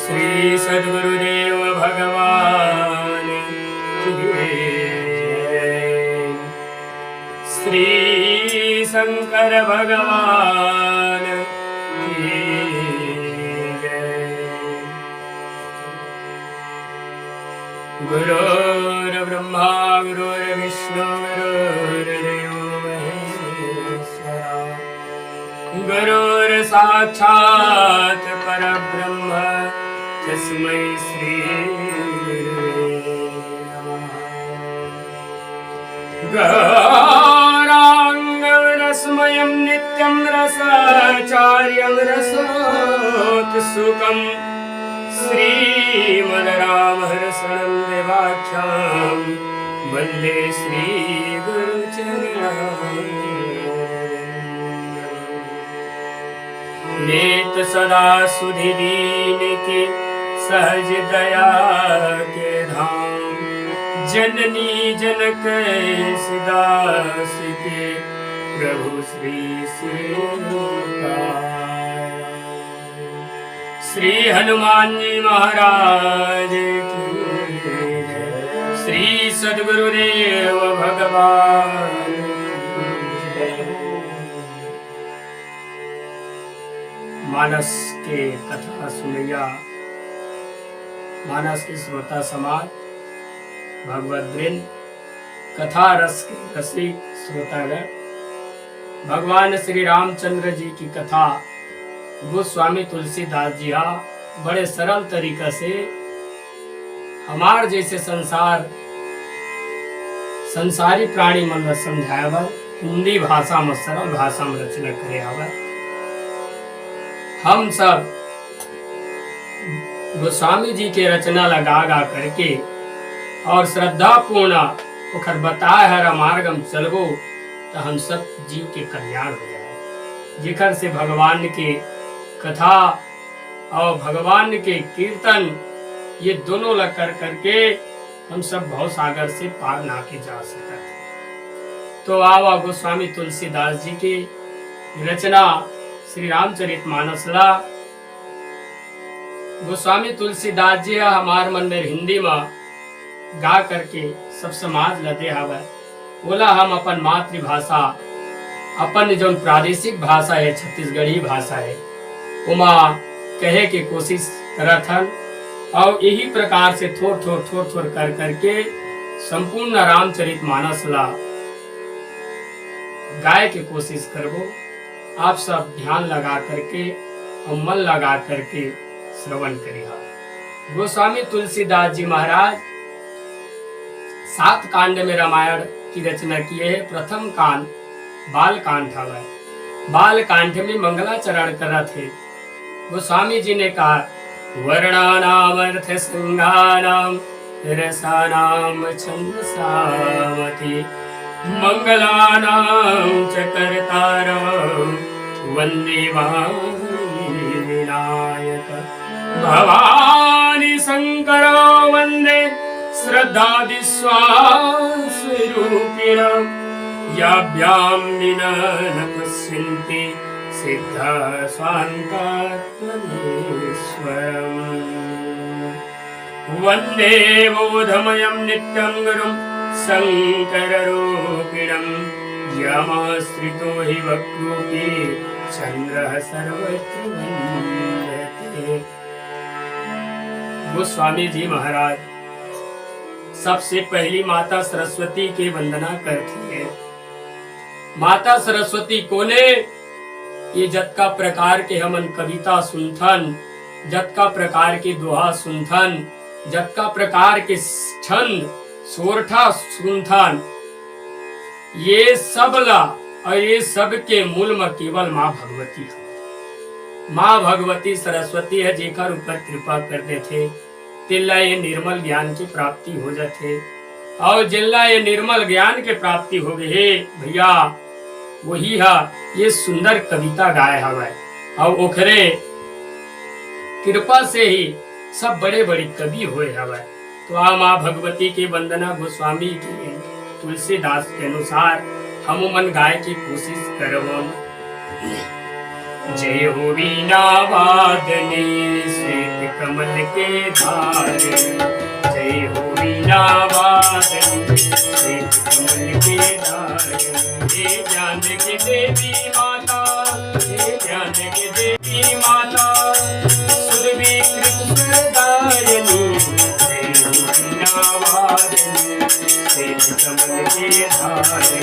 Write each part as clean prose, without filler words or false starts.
श्री सद्गुरुदेव भगवान की जय। श्री शंकर भगवान की जय। गुरुर्ब्रह्मा गुरुर्विष्णु गुरुर्देवो महेश्वरा गुरुर्साक्षात् परब्रह्म तस्मै श्री गुरुवे नमः। गौरांगं रसमयं नित्यं रसाचार्यं रसोत्सुकं श्रीमद्रामहर्षणं देवाख्यां वन्दे श्रीगुरुचरणम्। नेत सदा सुधि दीन के सहज दया के धाम, जननी जनक सिदास के प्रभु श्री सीताराम। श्री हनुमान जी महाराज की जय। श्री सद्गुरुदेव भगवान की जय। मानस के कथा सुनैया, मानस के श्रोता समाज, भगवत वृंद, कथा रस के रसिक श्रोतागण, भगवान श्री रामचंद्र जी की कथा गोस्वामी तुलसीदास जी बड़े सरल तरीका से हमार जैसे संसारी प्राणी मन में समझाया, हिंदी भाषा में सरल भाषा में रचना करे आवा। हम सब गोस्वामी जी के रचना लगा गा करके और श्रद्धा पूर्ण ओखर बताए हर मार्गम चलबो तो हम सब जीव के कल्याण हो जाए। जिकर से भगवान के कथा और भगवान के कीर्तन ये दोनों लग करके हम सब भव सागर से पार ना के जा सकते। तो आवा गोस्वामी तुलसीदास जी की रचना श्री रामचरितमानस ला गोस्वामी तुलसीदास जी हमार मन में हिंदी में गा करके सब समाज लदे हवा। बोला हम अपन मातृभाषा, अपन जो प्रादेशिक भाषा है छत्तीसगढ़ी भाषा है, उमा कहे के कोशिश करत हन और यही प्रकार से थोड़ थोड़ कर करके संपूर्ण रामचरितमानस ला गाय के कोशिश करबो। आप सब ध्यान लगा करके और मन लगा करके श्रवण करिए। गोस्वामी तुलसीदास जी महाराज 7 कांड में रामायण की रचना किए है। प्रथम कांड बाल कांड है। बाल कांड में मंगलाचरण करा थे। गोस्वामी जी ने कहा वर्णानाम अर्थ संज्ञानाम रसानाम छंदसामति मंगलानां च कर्तारं वन्दे विनायक भवानी शंकरो वन्दे श्रद्धा विश्वासरूपिणं याभ्यां विना न पश्यन्ति सिद्धा स्वान्तात्मनेश्वरम्। वन्दे बोधमयं नित्यं गुरुं शंकररूपिणं यमाश्रितो हि वक्रूपी चंद्रः सर्वत्र वन्दते। गोस्वामी जी महाराज सबसे पहली माता सरस्वती की वंदना करती है। माता सरस्वती कोने ये जतका प्रकार के हमन कविता सुनथन, जतका प्रकार के दोहा सुनथन, जतका प्रकार के छंद सोरठा सुनथन, ये सब ला और ये सब के मूल में केवल माँ भगवती है। माँ भगवती सरस्वती है जेकर ऊपर कृपा करते थे तिल्ला ये निर्मल ज्ञान की प्राप्ति हो जाते। और जिल्ला ये निर्मल ज्ञान के प्राप्ति हो गए भैया वही है ये सुंदर कविता गाय हवा। और ओखरे कृपा से ही सब बड़े बड़े कवि हुए हवा। तो आ माँ भगवती की वंदना गोस्वामी की तुलसीदास के अनुसार हम मन गाय की कोशिश करो। जय हो वीणा वादनी श्वेत कमल के धारे, जय हो वीणा वादनी श्वेत कमल के धारे। हे ज्ञान की देवी माता, हे ज्ञान की देवी माता, सुरभि कृत स्वरदायिनी, जय हो वीणा वादनी श्वेत कमल के धारे।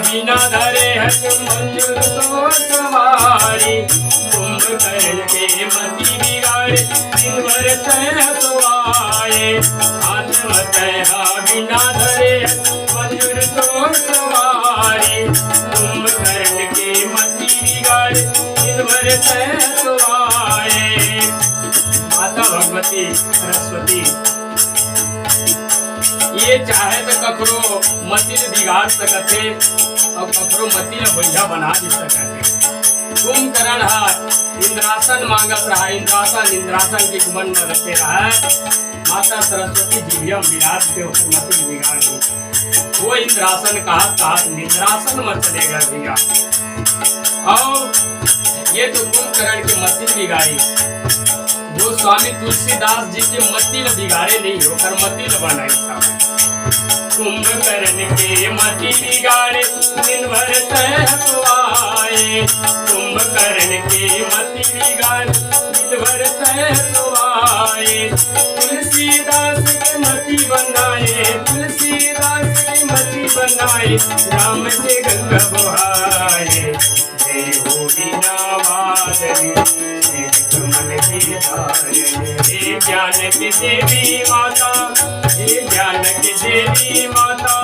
बिना धरे हज मंजुर तो सवारी, कुंभकर्ण के मति बिगाड़े दिन भर तय सवाए। हाथ मतय बिना धरे हज मंजुर तो सवारी, कुंभकर्ण के मति बिगाड़े दिन भर तय सवाए। माता भगवती सरस्वती ये चाहे तो ककरो मतिल बिगाड़ सकते और ककरो मतिल बढ़िया बना भी सकते। कुंभकर्ण इंद्रासन मांगत रहा, इंद्रासन के मन में रखे रहा। माता सरस्वती जीवियम विराट से मतिल बिगाड़ दी। वो इंद्रासन कहा निद्रासन मत चलेगा भैया। और ये तो कुंभकर्ण के मतिल बिगाड़ी, वो स्वामी तुलसीदास जी के मतिल बिगाड़े नहीं होकर मतिल बनाए साहब। कुंभकर्ण के मति बिगाड़े दिन भर तय सवाए, कुंभकर्ण के मति बिगाड़े दिन भर तय सवाए। तुलसीदास के मति बनाए, तुलसीदास के मति बनाए, राम के गंगा बहाए। जय हो वीणा वादनी श्वेत कमल के धारे। हे ज्ञान की देवी माता, हे ज्ञान की देवी माता,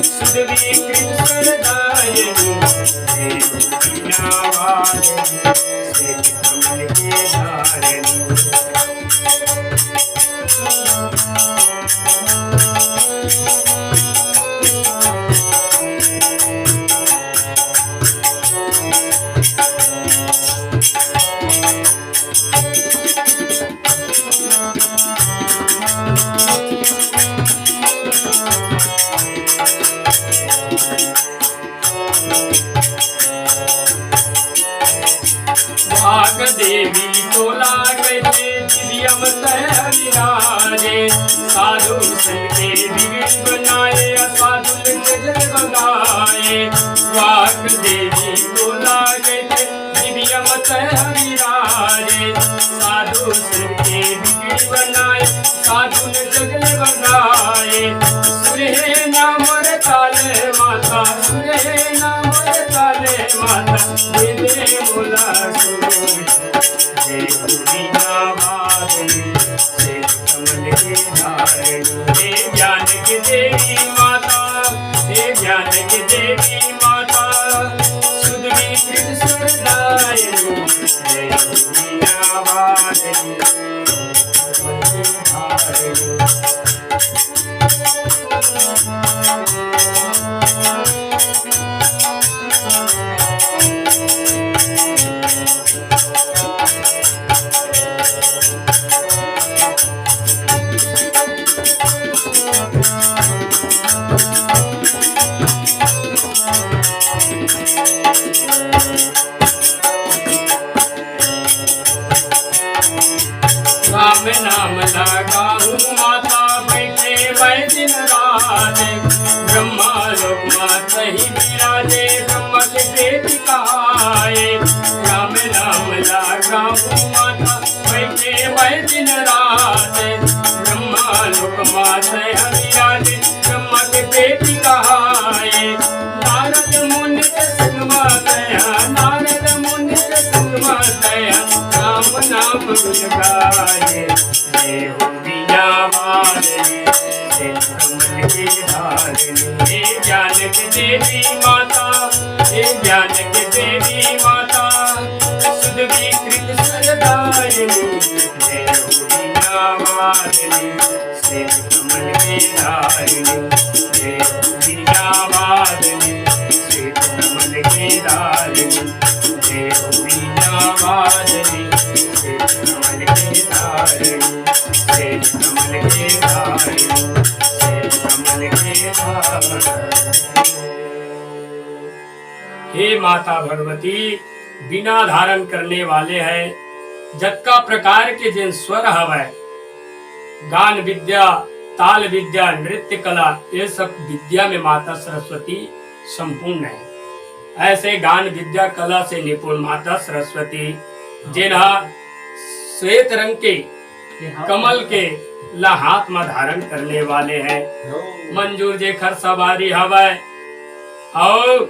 सुरभि कृत स्वरदायिनी, जय हो वीणा वादनी श्वेत कमल के धारे। भाग देवी तोला कहते दिव्यम तय विराजे, साधु संग के बिगड़ बनाए असाधु जगत बनाए। भाग देवी तोला कहते दिव्यम तय विराजे, साधु संग के बिगड़ बनाए साधु जगत बनाए। सुरे नाम ताले माता, सुरे नाम ताले माता, दे बोला जय हो वीणा वादनी श्वेत कमल के धारे। हे ज्ञान की देवी माता, हे ज्ञान की देवी माता, सुरभि कृत स्वरदायिनी, जय हो वीणा वादनी कमल के धारे। राम नाम लगाऊं माता बैठे मैं दिन रात, ब्रह्मा लोक माता ही विराजे ब्रह्म के देव कहाए। राम नाम लगाऊं माता बैठे मैं दिन रात, ब्रह्मा लोक माता ही विराजे ब्रह्म के देव कहाए। नारद मुनि के संगमा गया, नारद मुनि के संगमा गया, राम नाम गुण गाए। जय हो वीणा वादनी श्वेत कमल के धारे। हे ज्ञान की देवी माता, हे ज्ञान की देवी धारिणी, जय हो बीना वादनी, श्वेत कमल के धारिणी, जय हो बीना वादनी, श्वेत कमल के धारिणी, जय हो बीना वादनी, श्वेत कमल के धारिणी, श्वेत कमल के धारिणी, श्वेत कमल के धारिणी। हे माता भगवती, बिना धारण करने वाले है, जत्का प्रकार के जिन स्वर हवै, गान विद्या, ताल विद्या, नृत्य कला, ये सब विद्या में माता सरस्वती संपूर्ण है। ऐसे गान विद्या कला से निपुण माता सरस्वती, जिन्हा श्वेत रंग के कमल के ला हाथ में धारण करने वाले हैं, मंजूर जेखर सवारी हवै। और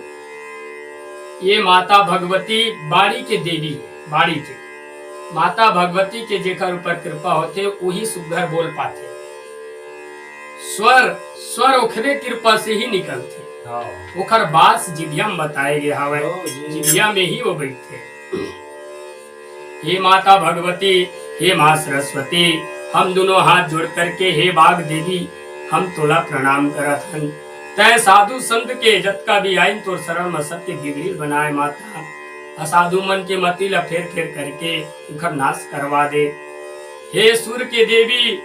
ये माता भगवती बाड़ी के देवी है, बाड़ी के माता भगवती के जेकर ऊपर कृपा होते वही सुघर बोल पाते। स्वर ओखरे कृपा से ही निकलते, ओखर बास जिभिया में बताए गए हवे, जिभिया में ही वो बैठे। हे माता भगवती, हे माँ सरस्वती, हम दोनों हाथ जोड़ करके हे बाग देवी हम तोला प्रणाम करत हन। तय साधु संत के जत्का भी आइन तोर शरण में सत्य बिगड़ी बनाए माता, असाधु मन के मति ला फेर फेर करके उखर नाश करवा दे। हे सुर के देवी,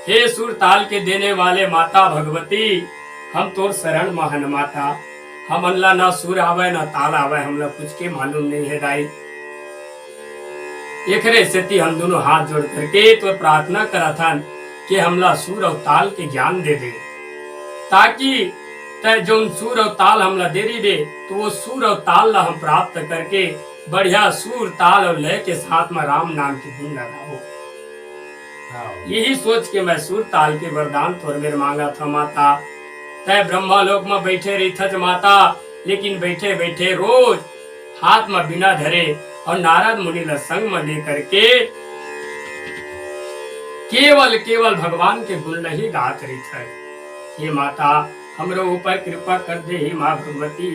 हे सुर ताल के देने वाले माता भगवती, हम तोर शरण महन माता, हमन ला ना सुर आवे ना ताल आवे, हमला कुछ के मालूम नहीं है दाई। एकरे स्थिति हम दोनों हाथ जोड़ करके तो प्रार्थना करा था कि हमला सुर और ताल के ज्ञान दे दे, ताकि तय जो सुर और ताल हमला दे रही दे, तो वो सुर और ताल ला हम प्राप्त करके बढ़िया सुर ताल और लय के साथ में राम नाम की धुन लगाओ। यही सोच के मैं सुर ताल के वरदान तोर मेरे मांगा था माता। तय ब्रह्मा लोक में बैठे रही थच माता, लेकिन बैठे बैठे रोज हाथ में बिना धरे और नारद मुनि ला संग में लेकर के केवल भगवान के गुण ही गात रही थे। हे माता, हमरो ऊपर कृपा कर दे। हे माँ भगवती,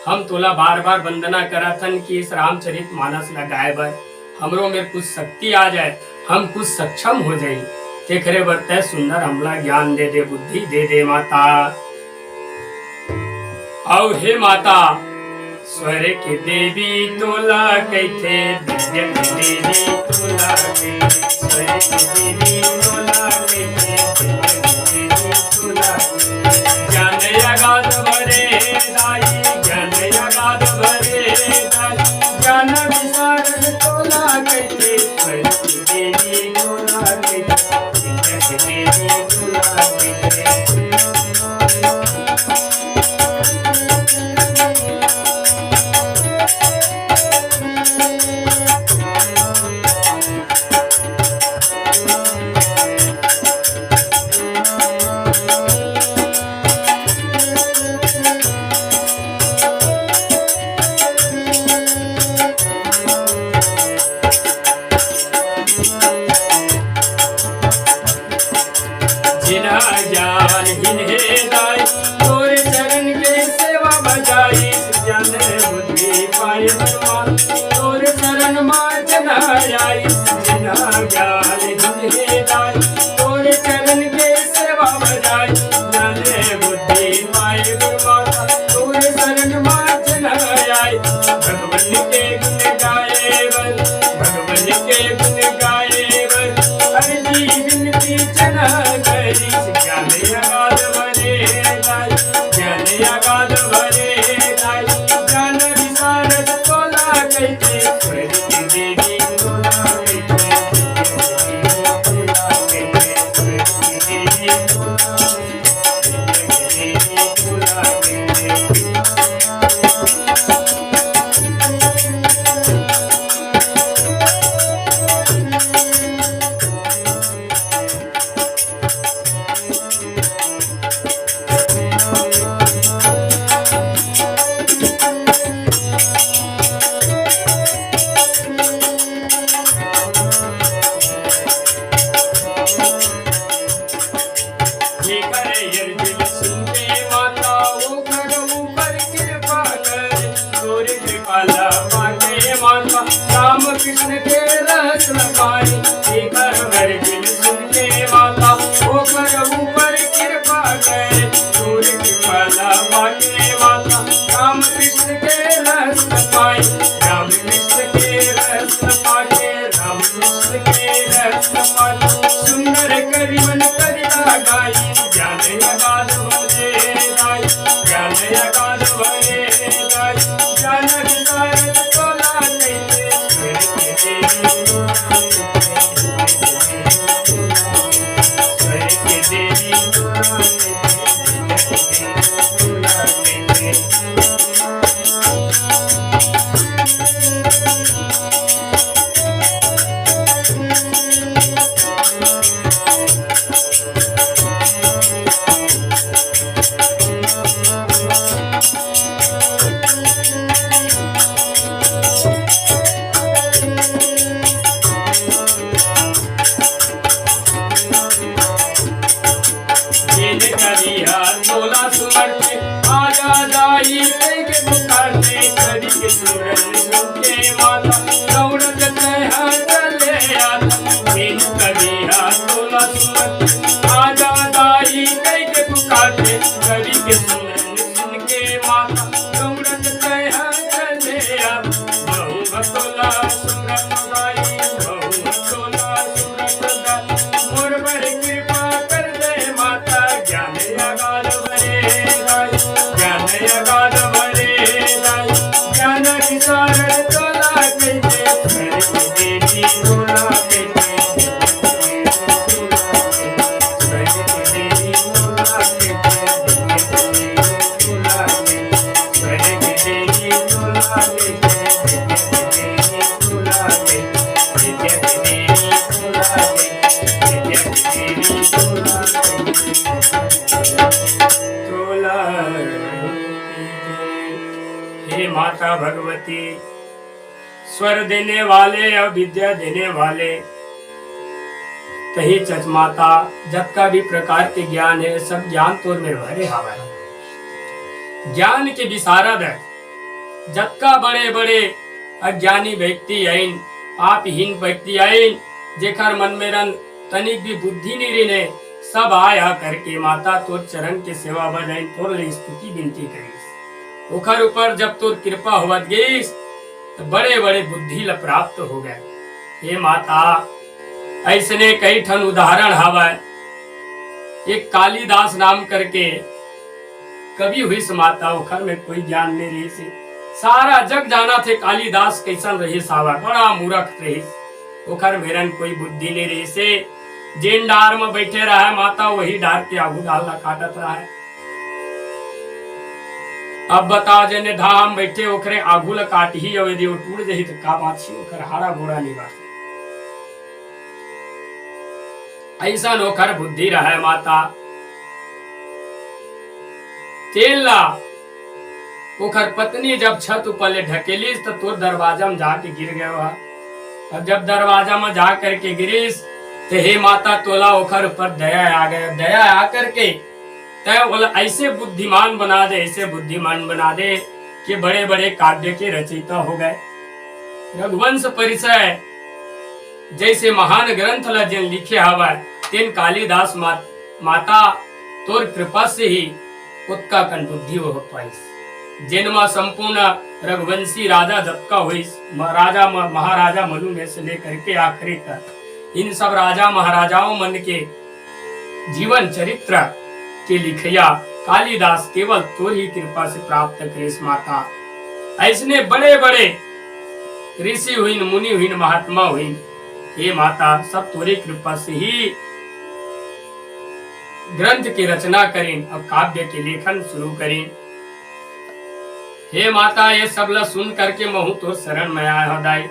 हम तोला बार बार वंदना कराथन कि इस रामचरित मानस ला गाए बर हमरो में कुछ शक्ति आ जाए, हम कुछ सक्षम हो जाए। तेखरे बरते सुंदर हमला ज्ञान दे दे, बुद्धि दे दे माता। और हे माता, स्वर के देवी तोला कैथे, विद्या के देवी तोला कैथे, स्वर के देवी तोला कैथे, विद्या के देवी तोला कैथे। ज्ञान अगाध भरे दाई, ज्ञान अगाध भरे दाई, ज्ञान विशारद तोला कैथे, स्वर के देवी तोला कैथे, विद्या के देवी तोला कैथे। जिन्हा ज्ञान जिन्हे दाई, तोरे चरण के सेवा बजाई, ज्ञान बुद्धि पाए बलवान, तोरे चरण मां जना आई। जिन्हा ज्ञान जिन्हे दाई, तोरे चरण के सेवा बजाई, ज्ञान बुद्धि पाए बलवान, तोरे चरण मां जना आई। भगवान के गुण गाए बल, भगवान के गुण गाए बल, अर्जी विनती जना करी। ज्ञान अगाध भरे दाई, ज्ञान अगाध भरे दाई, ज्ञान विशारद तोला कैथे, स्वर के देवी तोला कैथे, तोला कैथे, स्वर के देवी तोला कैथे, तोला कैथे। माता राम कृष्ण के रस पाई एक भर दिन सुन के माता होकर ऊपर कृपा करे सूर्य कृपा बाटे माता राम कृष्ण के रस पाई राम कृष्ण के रस पाके राम कृष्ण के रस पाके सुंदर करी मन करिता गाई ज्ञान अगाध भरे गाई ज्ञान अगाध भरे गाई ज्ञान विचार तोला कहते स्वर के देवी तोला सुमरते आजा दाई के पुकारते करी के सुरन सुनते माता दौड़त तह चले आता बिन करिया तोला सुमरते आजा दाई के पुकारते करी के सुरन सुनके माता दौड़त तह चले आता बहु भतोला सुरत दाई बहु भतोला सुरत दाई मोर पर कृपा कर दे माता ज्ञान अगाध अगाध भरे गाई ज्ञान विचार तोला कहते स्वर के देवी तोला कहते स्वर के देवी तोला कहते स्वर के देवी तोला हे माता भगवती स्वर देने वाले और विद्या देने वाले तही चच माता जब का भी प्रकार के ज्ञान है सब ज्ञान तो में भरे हवा ज्ञान के विशारद है जब का बड़े बड़े अज्ञानी व्यक्ति आइन पापहीन व्यक्ति आइन जेकर मन में रन तनिक भी बुद्धि नहीं रहने सब आया करके माता तोर चरण के सेवा बजाइन तोर ले स्तुति विनती करीस ओखर ऊपर जब तोर कृपा होवत गईस तो बड़े बड़े बुद्धि ल प्राप्त हो गए। हे माता ऐसने कई ठन उदाहरण हवा एक कालिदास नाम करके कवि हुई माता ओखर में कोई ज्ञान नहीं रही से सारा जग जाना थे कालिदास कैसन रही सावा बड़ा मूर्ख रही ओखर मेरन कोई बुद्धि नहीं रही से जिन डार में बैठे रहा है माता वही डार के आगू डालना काटत रहा है। अब बता जने धाम बैठे ओखरे आगू ल काट ही और यदि वो टूट जही तो का बात छी ओखर हारा घोड़ा नहीं बात ऐसा ओखर बुद्धि रहा है माता तेला ओखर पत्नी जब छत ऊपर ढकेलीस तो तोर दरवाजा में जाके गिर गया। अब जब दरवाजा में जा करके गिरीस तो हे माता तोला ओखर ऊपर दया आ गया दया आ करके तय बोला ऐसे बुद्धिमान बना दे ऐसे बुद्धिमान बना दे कि बड़े बड़े काव्य के रचयिता हो गए। रघुवंश परिचय जैसे महान ग्रंथ ल जिन लिखे हवा तेन कालिदास माता तोर कृपा से ही उत्का कन बुद्धि हो पाइस जिनमा संपूर्ण रघुवंशी राजा जबका हुई राजा महाराजा मनु में से लेकर के आखिरी तक इन सब राजा महाराजाओं मन के जीवन चरित्र के लिखिया कालिदास केवल तोरी कृपा से प्राप्त करेस माता। ऐसने बड़े बड़े ऋषि हुई मुनि हुई महात्मा हुई हे माता सब तोरी कृपा से ही ग्रंथ की रचना करें अब काव्य के लेखन शुरू करें। हे माता ये सब ल सुन करके महु तो शरण में आया हदाई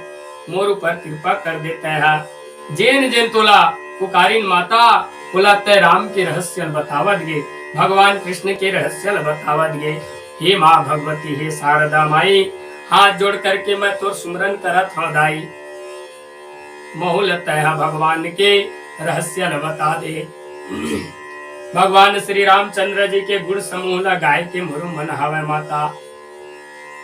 मोर ऊपर कृपा कर देता है जेन जेन तोला पुकारिन माता बोला तय राम के रहस्य बतावत गे भगवान कृष्ण के रहस्य बतावत गे। हे माँ भगवती हे शारदा माई हाथ जोड़ करके मैं तो सुमरन करत हदाई महुल तय भगवान के रहस्य बता दे। भगवान श्री रामचंद्र जी के गुण समूह ला गाय के मुरु मन हवे माता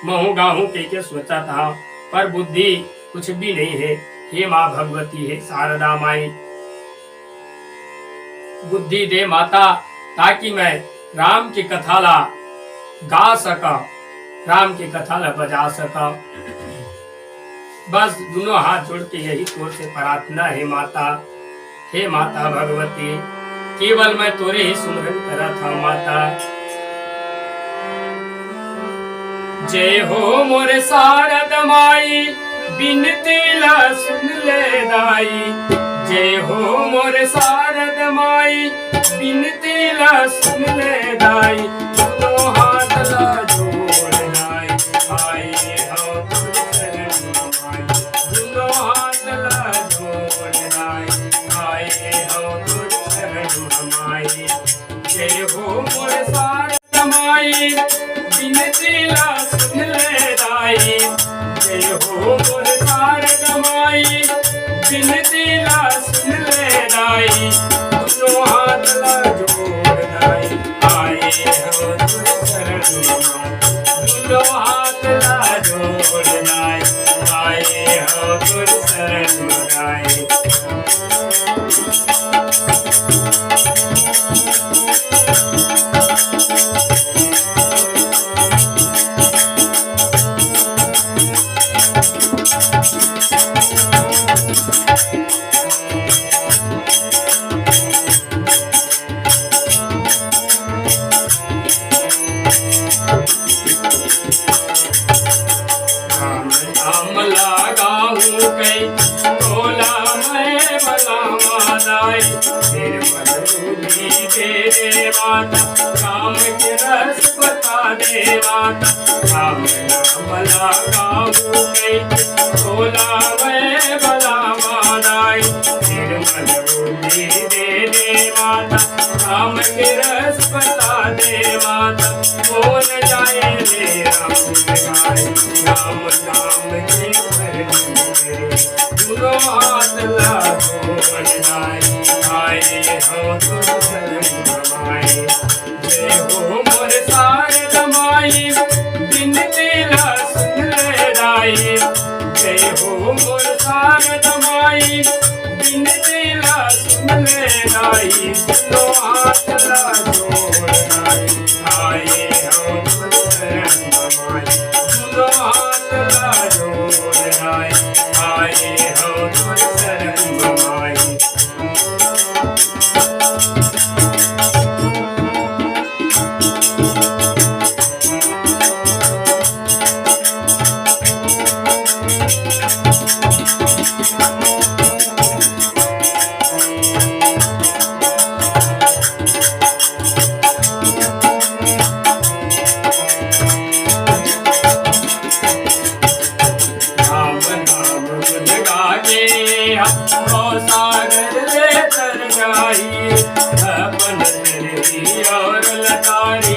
महू गाहू के सोचा था पर बुद्धि कुछ भी नहीं है। हे माँ भगवती, है शारदा माई, बुद्धि दे माता, ताकि मैं राम की कथा ला गा सका, राम की कथा ला बजा सका। बस दोनों हाथ जोड़ के यही तोर से प्रार्थना है माता। हे माता भगवती, केवल मैं तोरे ही सुमरन करा था माता। जय हो मोरे शारद माई, बिनती ला सुन ले दाई। जय हो मोरे शारद माई, बिनती ला सुन ले दाई। दोनों हाथ ला जोड़ दाई, आए हो तुझ शरण माई। दोनों हाथ ला जोड़ दाई, आए हो तुझ शरण माई। जय हो मोरे शारद माई, बिनती ला सुन ले दाई। जय हो मोरे शारद माई, बिनती ला सुन ले दाई। दोनों हाथ ला जोड़ दाई, आए हो तुझ शरण माई। दोनों हाथ ला जोड़ दाई, आए हो तुझ शरण माई। राम के रस बता दे माता, राम नाम लगाऊं कई तोला मैं भला मादाई। निर्मल बुद्धि दे माता, राम के रस बता दे माता। बोल जाए रे राम गाय, राम नाम के दोनों हाथ लागो बजाए, आए हो तुझ शरण माई। जय हो मोर शारद माई, बिनती ला सुन ले दाई। जय हो मोर शारद माई, बिनती ला सुन ले दाई। दोनों हाथ ला जोड़ दाई, आए हो तुझ शरण माई। दोनों हाथ ला जोड़ दाई, आए हो तुझ शरण माई। सागर ले तर जाई, अपन तेरी और लतारी,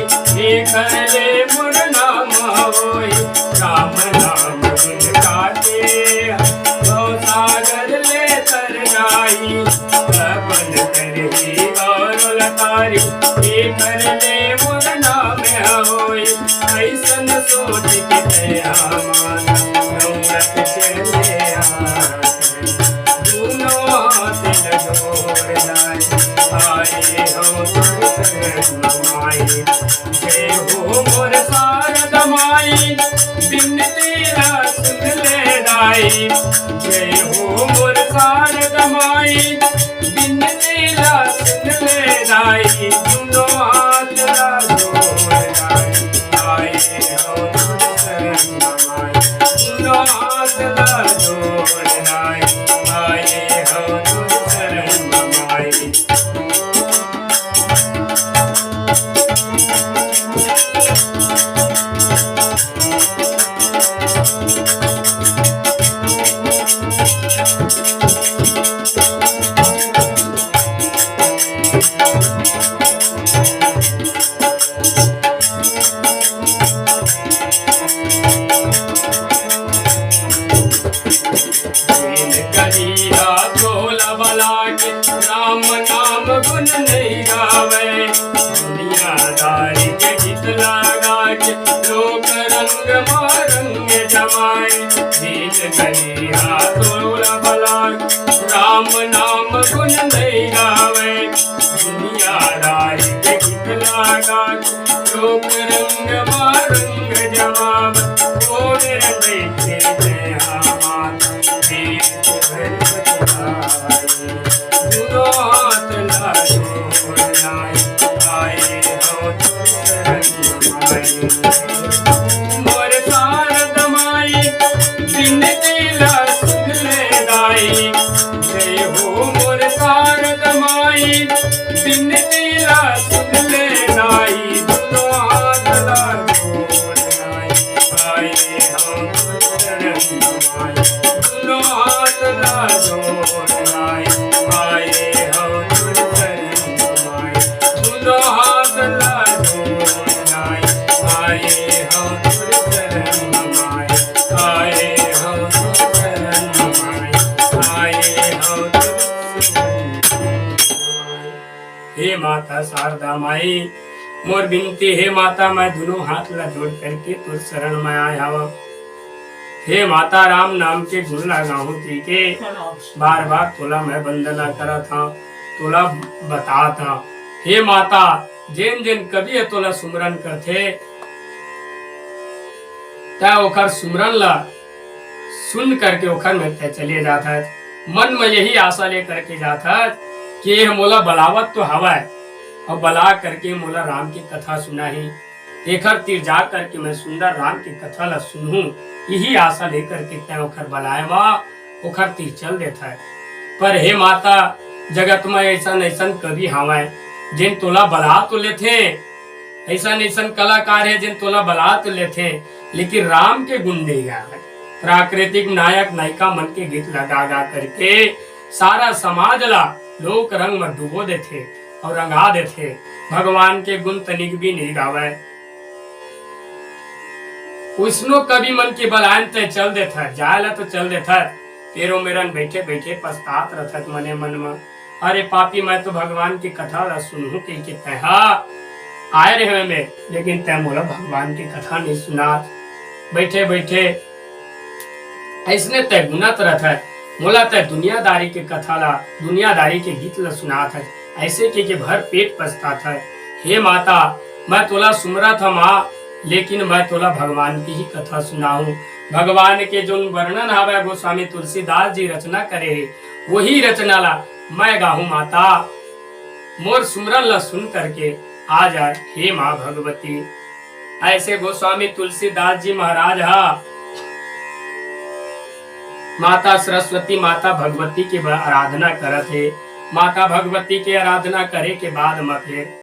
कर ले मुर नाम होई। राम नाम गुण गाते, सागर ले तर जाई, अपन तेरी और लतारी, कर ले मुर नाम होई। ऐसन सोच के तया माना, नौरत चले आए हो तुझ शरण माई। जय हो मोर शारद माई, बिनती ला सुन ले दाई। जय हो मोर शारद माई, बिनती ला सुन ले दाई। दोनों हाथ ला जोड़ दाई, आए हो तुझ शरण माई। दोनों हाथ ला जोड़ दाई, आए हो तुझ शरण माई। राम नाम गुण नहीं गावे, दुनियादारी के गीत लगा के लोग रंग मारंग जमाए। दीन करिया तोला भला राम नाम गुण नहीं गावे दुनियादारी के गीत लागा लोक रंग मारंग जमाव ओ मेरे बैठे जय माता देख भर बचवाई दुनो हाथ लाजो नाई आए हो तो शरण माई मोर शारद माई बिनती ला सुन ले दाई जय हो मोर शारद माई बिनती ला सुन ले दाई दुनो हाथ लाजो नाई आए हो तो शरण माई दुनो हाथ लाजो नाई आए हो तो शरण माई दुनो हाथ लाजो नाई आए हो तो शरण माई आए हो तो शरण माई आए हो तो शरण माई। हे माता शारदा माई मोर बिनती हे माता मैं दोनों हाथ ला जोड़ करके तुर शरण में आया हूँ। हे माता राम नाम के गुण लगाऊं ती के बार बार तोला मैं वंदना करा था तोला बता था। हे माता जिन जिन कभी है तोला सुमरन करथे तय ओखर सुमरन ला सुन करके ओखर में तय चले जाता है। मन में यही आशा लेकर के जाता है कि यह मोला बलावत तो हवा है और बला करके मोला राम की कथा सुनाही एखर तीर जा करके मैं सुंदर राम की कथा ला सुनूं यही आशा लेकर के तय ओखर बलाए वा ओखर तीर चल देता है। पर हे माता जगत में ऐसा नैसन कभी हवाए जिन तोला बला तो लेते ऐसा नैसन कलाकार है जिन तोला बला तो लेते लेकिन राम के गुण नहीं गावे प्राकृतिक नायक नायिका मन के गीत लगा गा करके सारा समाज ला लोक रंग में डुबो देते और रंगा देते भगवान के गुण तनिक भी नहीं गावे। उसनो कभी मन के बलायन तय चल देता जायला तो चल देता तेरो मेरन बैठे बैठे पछतात रहत मने मन में अरे पापी मैं तो भगवान की कथा ला सुनहूं के तहा आए रहे में लेकिन तय मोला भगवान की कथा नहीं सुना बैठे बैठे ऐसने तय गुनत रहता है मोला तय दुनियादारी के कथा ला दुनियादारी के गीत ला सुनात है ऐसे के भर पेट पछतात है। हे माता मैं तोला सुमरा था माँ लेकिन मैं तोला भगवान की ही कथा सुनाऊं भगवान के जो वर्णन हवे गोस्वामी तुलसीदास जी रचना करे वही रचना ला मैं गाहूं माता मोर सुमरन ला सुन करके आ जाए हे माँ भगवती। ऐसे गोस्वामी तुलसीदास जी महाराज माता सरस्वती माता भगवती की आराधना करत है। माता भगवती के आराधना करे के बाद में फिर